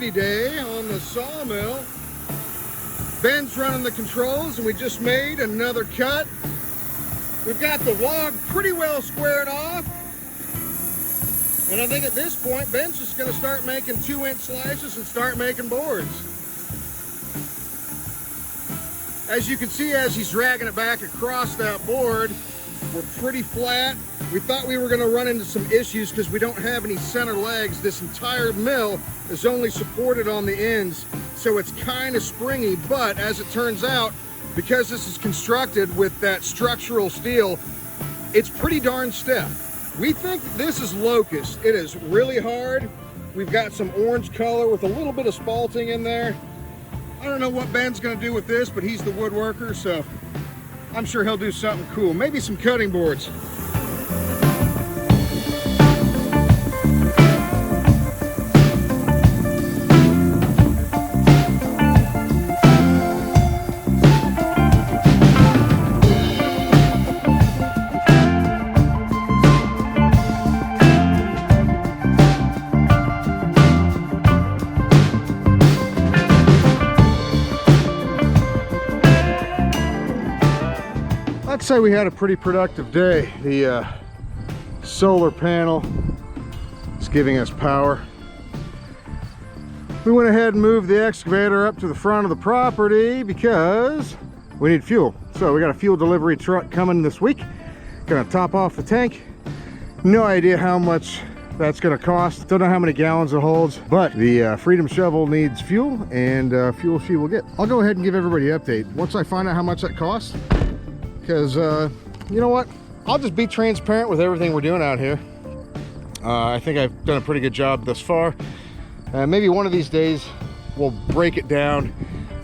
activity day on the sawmill. Ben's running the controls and we just made another cut. We've got the log pretty well squared off. And I think at this point, Ben's just gonna start making 2-inch slices and start making boards. As you can see, as he's dragging it back across that board, we're pretty flat. We thought we were gonna run into some issues because we don't have any center legs. This entire mill is only supported on the ends, so it's kind of springy, but as it turns out, because this is constructed with that structural steel, it's pretty darn stiff. We think this is locust. It is really hard. We've got some orange color with a little bit of spalting in there. I don't know what Ben's gonna do with this, but he's the woodworker, so I'm sure he'll do something cool. Maybe some cutting boards. I'd say we had a pretty productive day. The solar panel is giving us power. We went ahead and moved the excavator up to the front of the property because we need fuel. So we got a fuel delivery truck coming this week. Gonna top off the tank. No idea how much that's gonna cost. Don't know how many gallons it holds, but the Freedom Shovel needs fuel, and fuel she will get. I'll go ahead and give everybody an update once I find out how much that costs. Because you know what, I'll just be transparent with everything we're doing out here. I think I've done a pretty good job thus far. Maybe one of these days we'll break it down,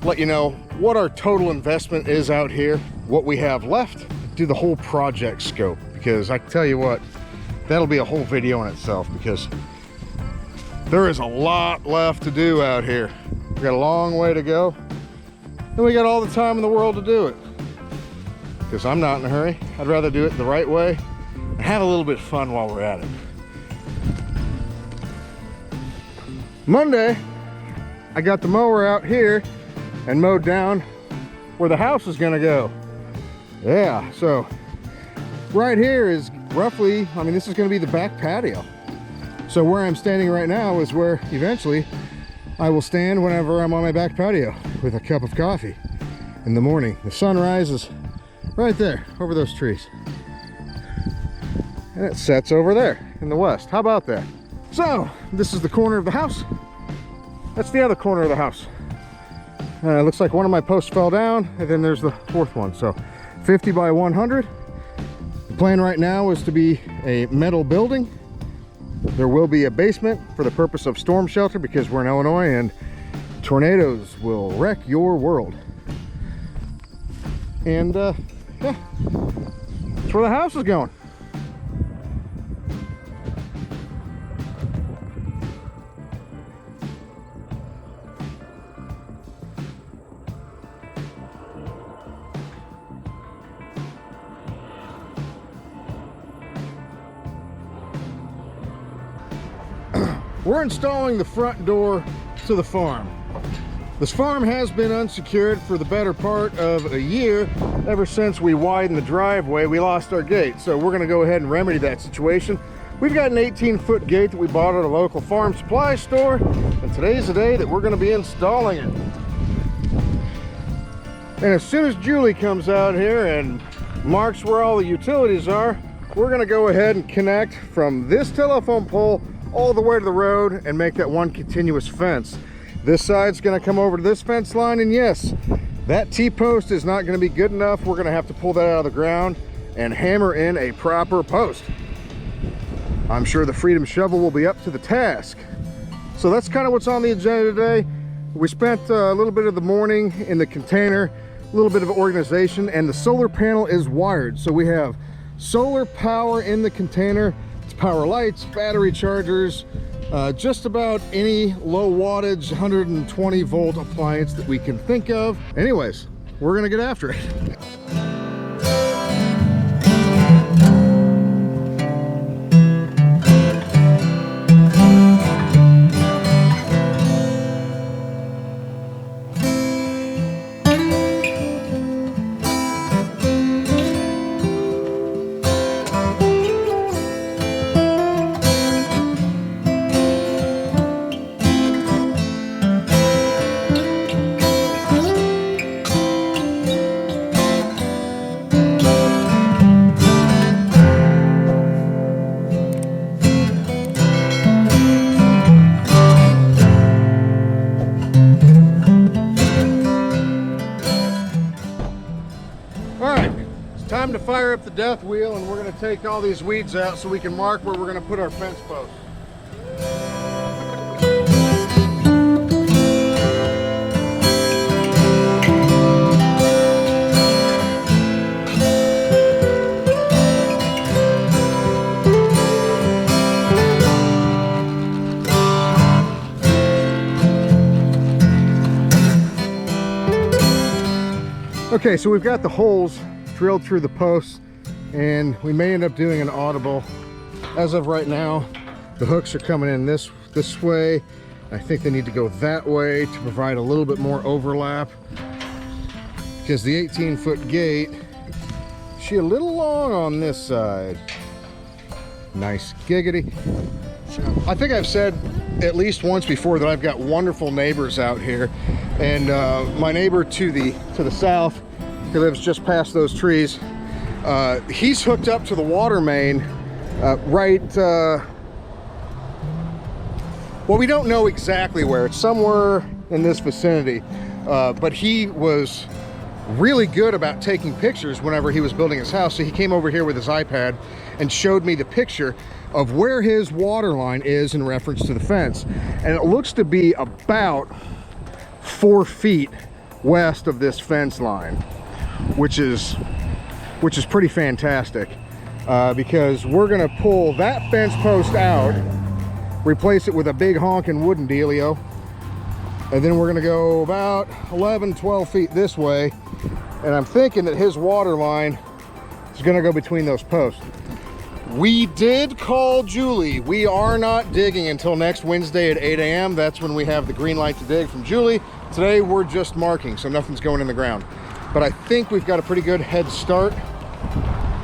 let you know what our total investment is out here, what we have left, do the whole project scope, because I can tell you what, that'll be a whole video in itself, because there is a lot left to do out here. We got a long way to go, and we got all the time in the world to do it. Because I'm not in a hurry. I'd rather do it the right way and have a little bit of fun while we're at it. Monday, I got the mower out here and mowed down where the house is gonna go. Yeah, so right here is roughly, I mean, this is gonna be the back patio. So where I'm standing right now is where eventually I will stand whenever I'm on my back patio with a cup of coffee in the morning. The sun rises right there over those trees, and it sets over there in the west. How about that? So this is the corner of the house. That's the other corner of the house. It looks like one of my posts fell down, and then there's the fourth one. So 50 by 100. The plan right now is to be a metal building. There will be a basement for the purpose of storm shelter, because we're in Illinois and tornadoes will wreck your world. And yeah, that's where the house is going. We're installing the front door to the farm. This farm has been unsecured for the better part of a year. Ever since we widened the driveway, we lost our gate. So we're gonna go ahead and remedy that situation. We've got an 18-foot gate that we bought at a local farm supply store, and today's the day that we're gonna be installing it. And as soon as Julie comes out here and marks where all the utilities are, we're gonna go ahead and connect from this telephone pole all the way to the road and make that one continuous fence. This side's gonna come over to this fence line, and yes, that T-post is not gonna be good enough. We're gonna have to pull that out of the ground and hammer in a proper post. I'm sure the Freedom Shovel will be up to the task. So that's kind of what's on the agenda today. We spent a little bit of the morning in the container, a little bit of organization, and the solar panel is wired. So we have solar power in the container. It's power lights, battery chargers, just about any low wattage 120 volt appliance that we can think of. Anyways, we're gonna get after it. fire up the death wheel and we're gonna take all these weeds out so we can mark where we're gonna put our fence posts. Okay, so we've got the holes drilled through the posts and we may end up doing an audible. As of right now, the hooks are coming in this way. I think they need to go that way to provide a little bit more overlap because the 18-foot gate, she a little long on this side. Nice giggity. I think I've said at least once before that I've got wonderful neighbors out here, and my neighbor to the south, who lives just past those trees, he's hooked up to the water main right, well, we don't know exactly where. It's somewhere in this vicinity, but he was really good about taking pictures whenever he was building his house. So he came over here with his iPad and showed me the picture of where his water line is in reference to the fence, and it looks to be about 4 feet west of this fence line, which is pretty fantastic, because we're gonna pull that fence post out, replace it with a big honking wooden dealio, and then we're gonna go about 11-12 feet this way, and I'm thinking that his water line is gonna go between those posts. We did call Julie. We are not digging until next Wednesday at 8 a.m. That's when we have the green light to dig from Julie. Today we're just marking, so nothing's going in the ground. But I think we've got a pretty good head start.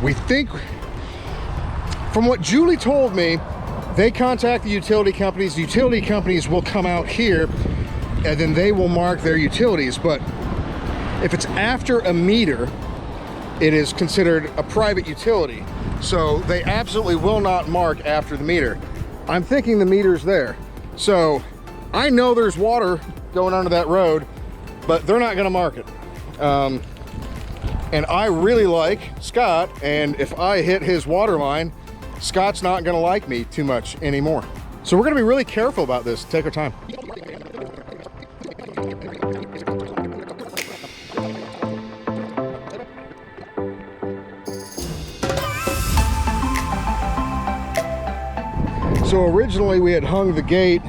We think, from what Julie told me, they contact the utility companies. The utility companies will come out here and then they will mark their utilities. But if it's after a meter, it is considered a private utility. So they absolutely will not mark after the meter. I'm thinking the meter's there. So I know there's water going under that road, but they're not gonna mark it. And I really like Scott, and if I hit his water line, Scott's not gonna like me too much anymore. So we're gonna be really careful about this. Take our time. So originally we had hung the gate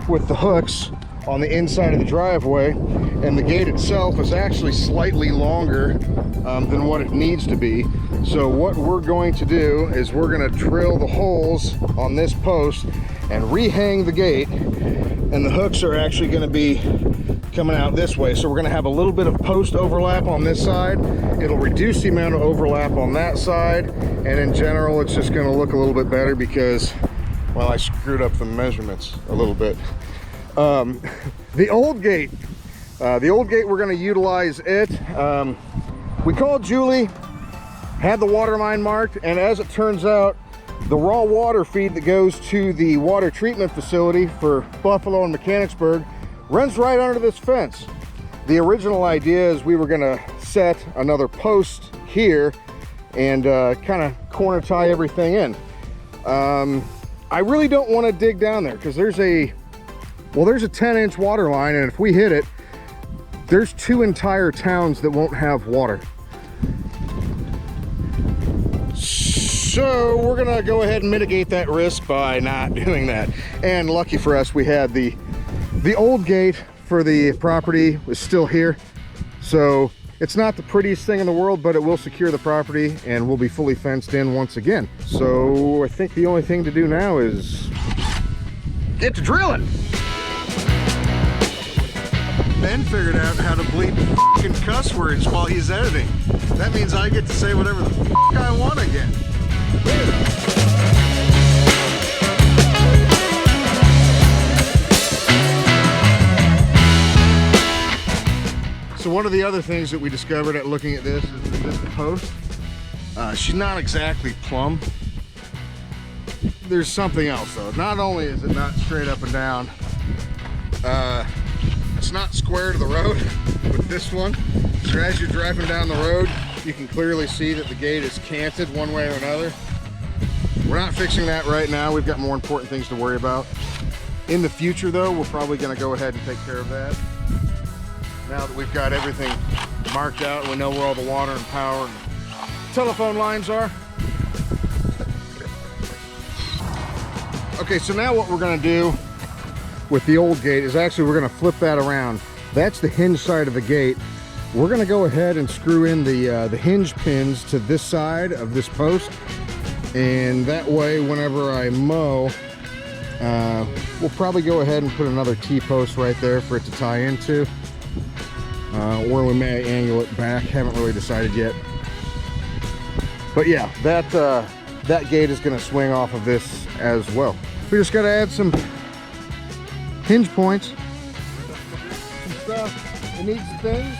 with the hooks on the inside of the driveway, and the gate itself is actually slightly longer than what it needs to be. So what we're going to do is we're going to drill the holes on this post and rehang the gate, and the hooks are actually going to be coming out this way. So we're going to have a little bit of post overlap on this side. It'll reduce the amount of overlap on that side, and in general it's just going to look a little bit better because, well, I screwed up the measurements a little bit. The old gate, we're going to utilize it. We called Julie, had the water line marked, and as it turns out, the raw water feed that goes to the water treatment facility for Buffalo and Mechanicsburg runs right under this fence. The original idea is we were going to set another post here and kind of corner tie everything in. I really don't want to dig down there because there's a 10-inch water line, and if we hit it, there's 2 entire towns that won't have water. So we're gonna go ahead and mitigate that risk by not doing that. And lucky for us, we had the old gate for the property was still here. So it's not the prettiest thing in the world, but it will secure the property and we'll be fully fenced in once again. So I think the only thing to do now is get to drilling. Ben figured out how to bleep f***ing cuss words while he's editing. That means I get to say whatever the f*** I want again. So one of the other things that we discovered at looking at this is that this post, she's not exactly plumb. There's something else though. Not only is it not straight up and down, it's not square to the road with this one. So as you're driving down the road, You can clearly see that the gate is canted one way or another. We're not fixing that right now. We've got more important things to worry about. In the future though, we're probably gonna go ahead and take care of that. Now that we've got everything marked out and we know where all the water and power and telephone lines are. Okay, so now what we're gonna do with the old gate is actually we're gonna flip that around. That's the hinge side of the gate. We're gonna go ahead and screw in the hinge pins to this side of this post. And that way, whenever I mow, we'll probably go ahead and put another T-post right there for it to tie into. Or we may angle it back, haven't really decided yet. But yeah, that gate is gonna swing off of this as well. We just gotta add some hinge points, some stuff. It needs things.